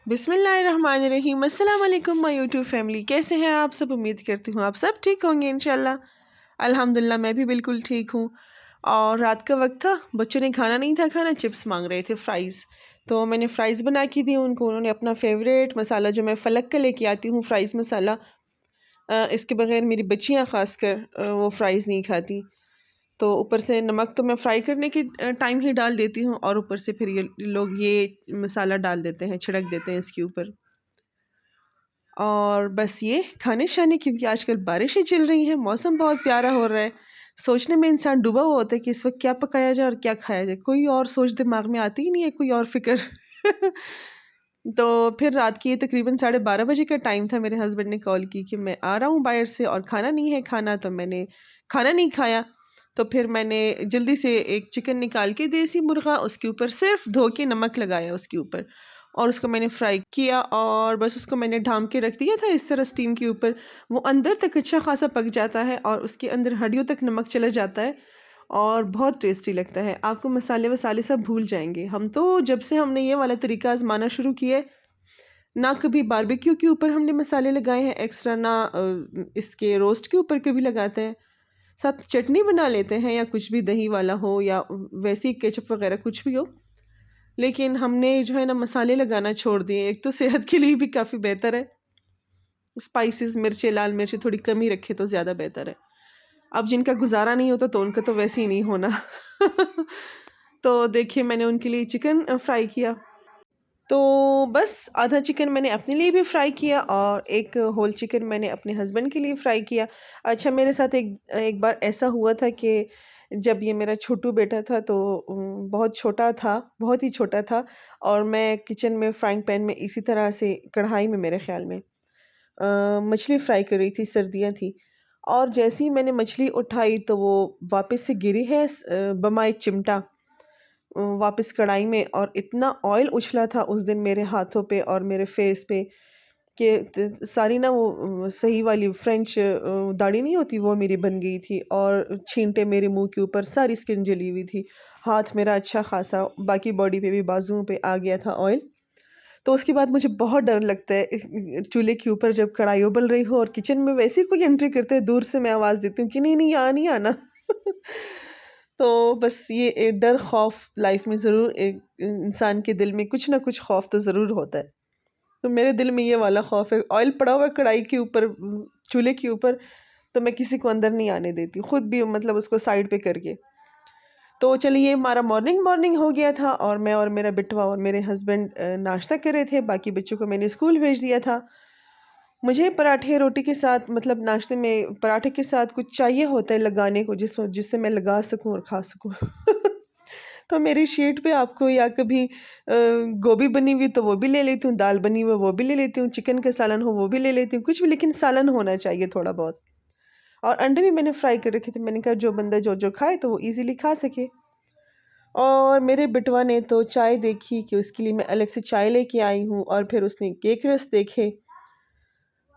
बिस्मिल्लाहिर्रहमानिर्रहीम। अस्सलाम वालेकुम माय यूट्यूब फैमिली, कैसे हैं आप सब? उम्मीद करती हूँ आप सब ठीक होंगे इंशाल्लाह। अल्हम्दुलिल्लाह मैं भी बिल्कुल ठीक हूँ। और रात का वक्त था, बच्चों ने खाना नहीं था खाना, चिप्स मांग रहे थे, फ्राइज़। तो मैंने फ़्राइज़ बना के दी उनको। उन्होंने अपना फेवरेट मसाला जो मैं फ़लक का लेके आती हूँ, फ़्राइज़ मसाला, इसके बगैर मेरी बच्चियाँ ख़ासकर वो फ़्राइज़ नहीं खाती। तो ऊपर से नमक तो मैं फ्राई करने के टाइम ही डाल देती हूँ, और ऊपर से फिर ये लोग ये मसाला डाल देते हैं, छिड़क देते हैं इसके ऊपर। और बस ये खाने-शाने, क्योंकि आजकल बारिशें चल रही हैं, मौसम बहुत प्यारा हो रहा है। सोचने में इंसान डूबा हुआ होता है कि इस वक़्त क्या पकाया जाए और क्या खाया जाए। कोई और सोच दिमाग में आती ही नहीं है, कोई और फ़िक्र। तो फिर रात की तकरीबन 12:30 बजे का टाइम था, मेरे हस्बैंड ने कॉल की कि मैं आ रहा हूँ बाहर से और खाना नहीं है खाना, तो मैंने खाना नहीं खाया। तो फिर मैंने जल्दी से एक चिकन निकाल के, देसी मुर्गा, उसके ऊपर सिर्फ़ धो के नमक लगाया उसके ऊपर, और उसको मैंने फ्राई किया, और बस उसको मैंने ढाँप के रख दिया था इस तरह स्टीम के ऊपर। वो अंदर तक अच्छा ख़ासा पक जाता है और उसके अंदर हड्डियों तक नमक चला जाता है, और बहुत टेस्टी लगता है। आपको मसाले-वसाले सब भूल जाएँगे। हम तो जब से हमने ये वाला तरीका आज़माना शुरू किया है, ना कभी बारबेक्यू के ऊपर हमने मसाले लगाए हैं एक्स्ट्रा, ना इसके रोस्ट के ऊपर कभी लगाते हैं। साथ चटनी बना लेते हैं, या कुछ भी दही वाला हो, या वैसे ही केचप वग़ैरह कुछ भी हो। लेकिन हमने जो है ना मसाले लगाना छोड़ दिए। एक तो सेहत के लिए भी काफ़ी बेहतर है। स्पाइसेस, मिर्चें, लाल मिर्चें थोड़ी कम ही रखें तो ज़्यादा बेहतर है। अब जिनका गुज़ारा नहीं होता तो उनका तो वैसे ही नहीं होना। तो देखिए, मैंने उनके लिए चिकन फ्राई किया। तो बस आधा चिकन मैंने अपने लिए भी फ्राई किया, और एक होल चिकन मैंने अपने हस्बैंड के लिए फ्राई किया। अच्छा, मेरे साथ एक एक बार ऐसा हुआ था कि जब ये मेरा छोटू बेटा था, तो बहुत छोटा था, बहुत ही छोटा था, और मैं किचन में फ्राइंग पैन में इसी तरह से कढ़ाई में, मेरे ख़्याल में मछली फ्राई कर रही थी, सर्दियाँ थी, और जैसे ही मैंने मछली उठाई तो वो वापस से गिरी है बमाए चिमटा वापस कढ़ाई में, और इतना ऑयल उछला था उस दिन मेरे हाथों पे और मेरे फेस पे कि सारी ना वो सही वाली फ्रेंच दाढ़ी नहीं होती, वो मेरी बन गई थी, और छींटे मेरे मुंह के ऊपर, सारी स्किन जली हुई थी। हाथ मेरा अच्छा खासा, बाकी बॉडी पे भी, बाजुओं पे आ गया था ऑयल। तो उसके बाद मुझे बहुत डर लगता है चूल्हे के ऊपर जब कढ़ाई उबल रही हो, और किचन में वैसे ही कोई एंट्री करते हैं, दूर से मैं आवाज़ देती हूँ कि नहीं नहीं, यहाँ नहीं आना। तो बस ये एक डर, खौफ लाइफ में ज़रूर एक इंसान के दिल में कुछ ना कुछ खौफ तो ज़रूर होता है। तो मेरे दिल में ये वाला खौफ है, ऑयल पड़ा हुआ है कढ़ाई के ऊपर, चूल्हे के ऊपर, तो मैं किसी को अंदर नहीं आने देती, खुद भी मतलब उसको साइड पे करके। तो चलिए, हमारा मॉर्निंग मॉर्निंग हो गया था, और मैं और मेरा बिटवा और मेरे हस्बैंड नाश्ता कर रहे थे, बाकी बच्चों को मैंने स्कूल भेज दिया था। मुझे पराठे रोटी के साथ, मतलब नाश्ते में पराठे के साथ कुछ चाहिए होता है लगाने को, जिससे मैं लगा सकूं और खा सकूं। तो मेरी शीट पे आपको, या कभी गोभी बनी हुई तो वो भी ले लेती हूँ, दाल बनी हुई वो भी ले लेती हूँ, चिकन का सालन हो वो भी ले लेती हूँ, कुछ भी, लेकिन सालन होना चाहिए थोड़ा बहुत। और अंडे भी मैंने फ्राई कर रखे थे, मैंने कहा जो बंदा जो जो खाए तो वो इजीली खा सके। और मेरे बिटवा ने तो चाय देखी कि उसके लिए मैं अलग से चाय लेके आई हूँ, और फिर उसने केक रस देखे,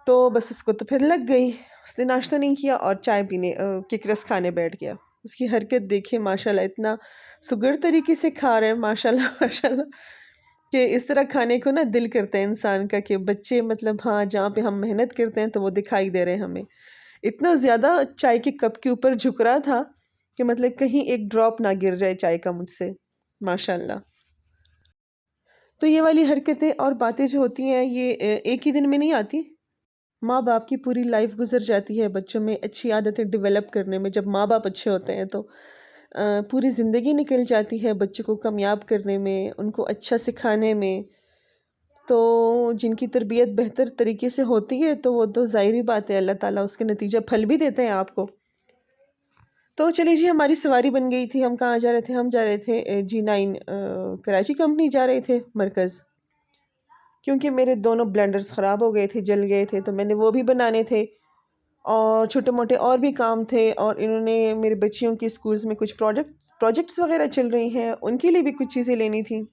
तो बस उसको तो फिर लग गई। उसने नाश्ता नहीं किया और चाय पीने, केक रस खाने बैठ गया। उसकी हरकत देखिए माशाल्लाह, इतना सुघड़ तरीके से खा रहा है माशाल्लाह। माशाल्लाह, कि इस तरह खाने को ना दिल करता है इंसान का, कि बच्चे मतलब, हाँ, जहाँ पे हम मेहनत करते हैं तो वो दिखाई दे रहे हैं हमें। इतना ज़्यादा चाय के कप के ऊपर झुक रहा था कि मतलब कहीं एक ड्रॉप ना गिर जाए चाय का मुझसे, माशाल्लाह। तो ये वाली हरकतें और बातें जो होती हैं, ये एक ही दिन में नहीं आती। माँ-बाप की पूरी लाइफ गुज़र जाती है बच्चों में अच्छी आदतें डेवलप करने में। जब माँ-बाप अच्छे होते हैं तो पूरी ज़िंदगी निकल जाती है बच्चों को कामयाब करने में, उनको अच्छा सिखाने में। तो जिनकी तरबियत बेहतर तरीके से होती है, तो वो तो ज़ाहिर-सी बात है, अल्लाह ताला उसके नतीजा फल भी देते हैं आपको। तो चलिए जी, हमारी सवारी बन गई थी। हम कहाँ जा रहे थे? हम जा रहे थे G9, कराची कंपनी जा रहे थे, मरकज़। क्योंकि मेरे दोनों ब्लेंडर्स ख़राब हो गए थे, जल गए थे, तो मैंने वो भी बनाने थे, और छोटे-मोटे और भी काम थे, और इन्होंने मेरी बच्चियों की स्कूल्स में कुछ प्रोजेक्ट्स वग़ैरह चल रही हैं, उनके लिए भी कुछ चीज़ें लेनी थी।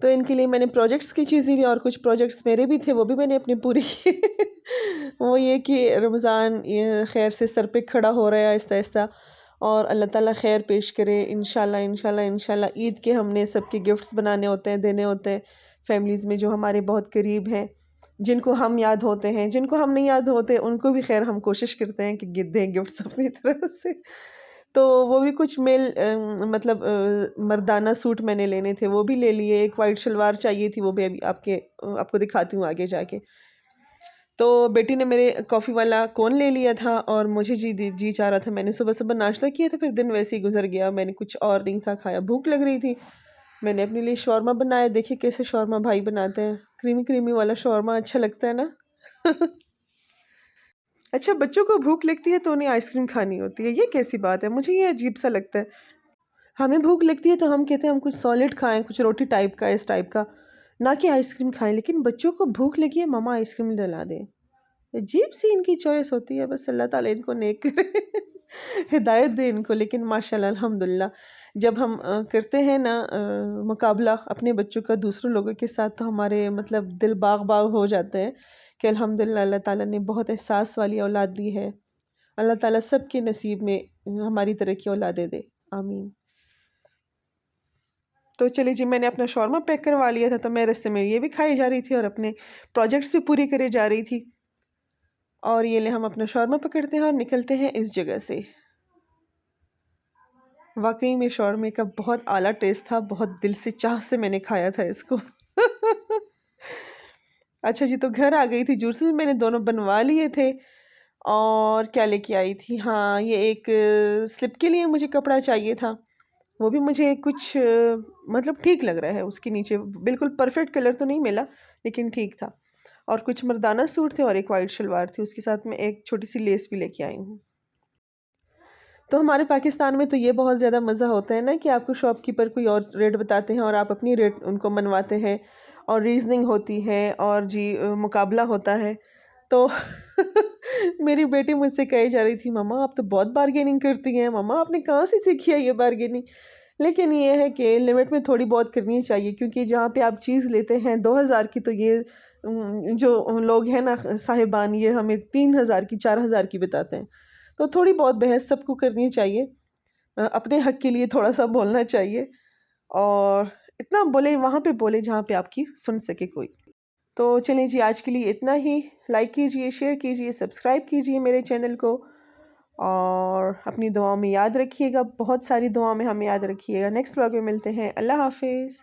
तो इनके लिए मैंने प्रोजेक्ट्स की चीज़ें ली, और कुछ प्रोजेक्ट्स मेरे भी थे, वो भी मैंने अपनी पूरी की। वो ये कि रमज़ान ये खैर से सर पे खड़ा हो रहा है आहिस्ता-आहिस्ता, और अल्लाह ताला खैर पेश करे इंशाल्लाह, इंशाल्लाह, इंशाल्लाह। ईद के हमने सबके गिफ्ट्स बनाने होते हैं, देने होते हैं। फैमिलीज़ में जो हमारे बहुत करीब हैं, जिनको हम याद होते हैं, जिनको हम नहीं याद होते उनको भी ख़ैर हम कोशिश करते हैं कि दें गिफ्ट्स अपनी तरफ से। तो वो भी कुछ मतलब मर्दाना सूट मैंने लेने थे, वो भी ले लिए। एक वाइट शलवार चाहिए थी, वो भी अभी आपको दिखाती हूँ आगे जाके। तो बेटी ने मेरे कॉफ़ी वाला कोन ले लिया था और मुझे जी चाह रहा था। मैंने सुबह-सुबह नाश्ता किया था, फिर दिन वैसे ही गुज़र गया। मैंने कुछ और नहीं था खाया, भूख लग रही थी। मैंने अपने लिए शौरमा बनाया। देखिए कैसे शौरमा भाई बनाते हैं। क्रीमी-क्रीमी वाला शौरमा अच्छा लगता है ना? अच्छा, बच्चों को भूख लगती है तो उन्हें आइसक्रीम खानी होती है, ये कैसी बात है? मुझे ये अजीब-सा लगता है। हमें भूख लगती है तो हम कहते हैं हम कुछ सॉलिड खाएँ, कुछ रोटी टाइप का, इस टाइप का, ना कि आइसक्रीम खाएँ। लेकिन बच्चों को भूख लगी है, मम्मा आइसक्रीम दिला दे। अजीब-सी इनकी चॉइस होती है, बस अल्लाह ताला इनको नेक करे, हिदायत दे इनको। लेकिन माशाल्लाह अल्हम्दुलिल्लाह जब हम करते हैं ना मुकाबला अपने बच्चों का दूसरों लोगों के साथ, तो हमारे मतलब दिल बाग-बाग हो जाते हैं कि अल्हम्दुलिल्लाह अल्लाह ताला ने बहुत एहसास वाली औलाद दी है। अल्लाह ताला सबके नसीब में हमारी तरह की औलादें दे। आमीन। तो चलिए जी, मैंने अपना शौरमा पैक करवा लिया था, तो मैं रास्ते में ये भी खाई जा रही थी और अपने प्रोजेक्ट्स भी पूरी करे जा रही थी। और ये ले हम अपना शौरमा पकड़ते हैं और निकलते हैं इस जगह से। वाक़ई में शौरमे का बहुत आला टेस्ट था, बहुत दिल से चाह से मैंने खाया था इसको। अच्छा जी, तो घर आ गई थी, जूसेस भी मैंने दोनों बनवा लिए थे। और क्या लेके आई थी, हाँ, ये एक स्लिप के लिए मुझे कपड़ा चाहिए था। वो भी मुझे कुछ मतलब ठीक लग रहा है, उसके नीचे बिल्कुल परफेक्ट कलर तो नहीं मिला, लेकिन ठीक था। और कुछ मर्दाना सूट थे और एक वाइट शलवार थी, उसके साथ मैं एक छोटी-सी लेस भी लेके आई हूँ। तो हमारे पाकिस्तान में तो ये बहुत ज़्यादा मज़ा होता है ना कि आपको शॉपकीपर कोई और रेट बताते हैं और आप अपनी रेट उनको मनवाते हैं, और रीज़निंग होती है और जी मुकाबला होता है। तो मेरी बेटी मुझसे कही जा रही थी, मम्मा आप तो बहुत बार्गेनिंग करती हैं, मम्मा आपने कहाँ से सीखी है ये बार्गेनिंग? लेकिन ये है कि लिमिट में थोड़ी बहुत करनी चाहिए, क्योंकि जहाँ पे आप चीज़ लेते हैं 2000 की, तो ये जो लोग हैं ना साहिबान, ये हमें 3000 की 4000 की बताते हैं। तो थोड़ी बहुत बहस सबको करनी चाहिए। अपने हक के लिए थोड़ा-सा बोलना चाहिए, और इतना बोले वहाँ पे बोले जहाँ पे आपकी सुन सके कोई। तो चलिए जी, आज के लिए इतना ही। लाइक कीजिए, शेयर कीजिए, सब्सक्राइब कीजिए मेरे चैनल को, और अपनी दुआओं में याद रखिएगा, बहुत सारी दुआओं में हमें याद रखिएगा। नेक्स्ट व्लॉग में मिलते हैं। अल्लाह हाफ़िज़।